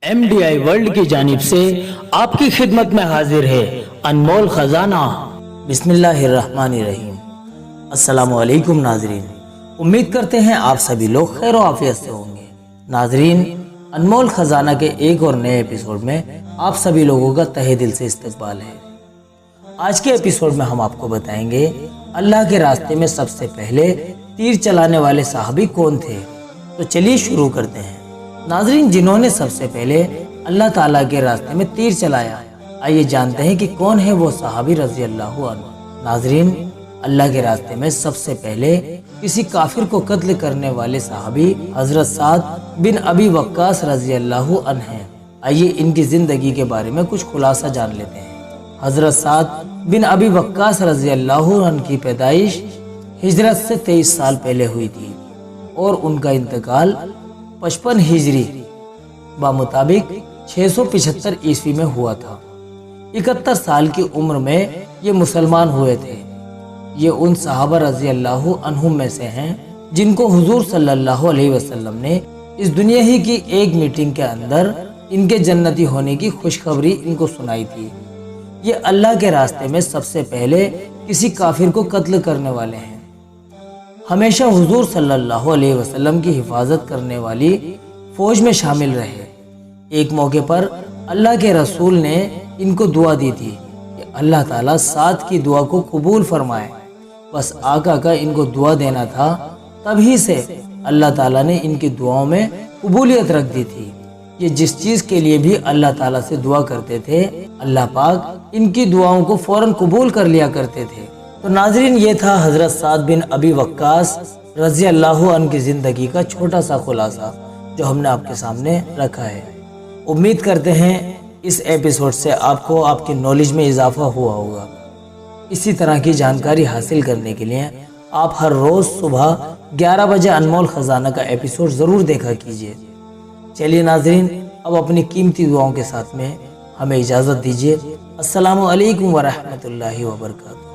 MDI world की जानिब से आपकी खिदमत में हाजिर है अनमोल खजाना। बिस्मिल्लाहिर्रहमानिर्रहीम। अस्सलामु अलैकुम नाजरीन, उम्मीद करते हैं आप सभी लोग खैर और आफियत से होंगे। नाजरीन, अनमोल खजाना के एक और नए एपिसोड में आप सभी लोगों का तहे दिल से इस्तकबाल है। आज के एपिसोड में हम आपको बताएंगे अल्लाह के रास्ते में सबसे पहले तीर चलाने वाले सहाबी कौन थे। तो चलिए शुरू करते हैं। नाजरीन, जिन्होंने सबसे पहले अल्लाह ताला के रास्ते में तीर चलाया, आइए जानते हैं कि कौन है वो सहाबी रजी अल्लाह अन्हु। नाजरीन, अल्लाह के रास्ते में सबसे पहले किसी काफिर को कत्ल करने वाले सहाबी हजरत साद बिन अबी वक्कास रजी अल्लाह अन्हु हैं। आइए इनकी जिंदगी के बारे में कुछ खुलासा जान लेते हैं। हजरत साद बिन अबी वक्कास रजी अल्लाह अन्हु की पैदाइश हिजरत से 23 साल पहले हुई थी और उनका इंतकाल 55 हिजरी मुताबिक 675 ईस्वी में हुआ था। 71 साल की उम्र में ये मुसलमान हुए थे। ये उन सहाबा रजी अल्लाह अन्हुम में से हैं जिनको हुजूर सल्लल्लाहु अलैहि वसल्लम ने इस दुनिया ही की एक मीटिंग के अंदर इनके जन्नती होने की खुशखबरी इनको सुनाई थी। ये अल्लाह के रास्ते में सबसे पहले किसी काफिर को कत्ल करने वाले हैं। हमेशा हुजूर सल्लल्लाहु अलैहि वसल्लम की हिफाजत करने वाली फौज में शामिल रहे। एक मौके पर अल्लाह के रसूल ने इनको दुआ दी थी कि अल्लाह ताला साद की दुआ को कबूल फरमाए। बस आका का इनको दुआ देना था, तभी से अल्लाह ताला ने इनकी दुआओं में कबूलियत रख दी थी। ये जिस चीज के लिए भी अल्लाह ताला से दुआ करते थे, अल्लाह पाक इनकी दुआओं को फौरन कबूल कर लिया करते थे। तो नाजरीन, ये था हजरत साद बिन अबी वक्कास रजी अल्लाह अन्हु की जिंदगी का छोटा सा खुलासा जो हमने आपके सामने रखा है। उम्मीद करते हैं इस एपिसोड से आपको आपकी नॉलेज में इजाफा हुआ होगा। इसी तरह की जानकारी हासिल करने के लिए आप हर रोज सुबह 11 बजे अनमोल खजाना का एपिसोड जरूर देखा कीजिए। चलिए नाजरीन, अब अपनी कीमती दुआओं के साथ में हमें इजाजत दीजिए। अस्सलामु अलैकुम व रहमतुल्लाहि व बरकातहू।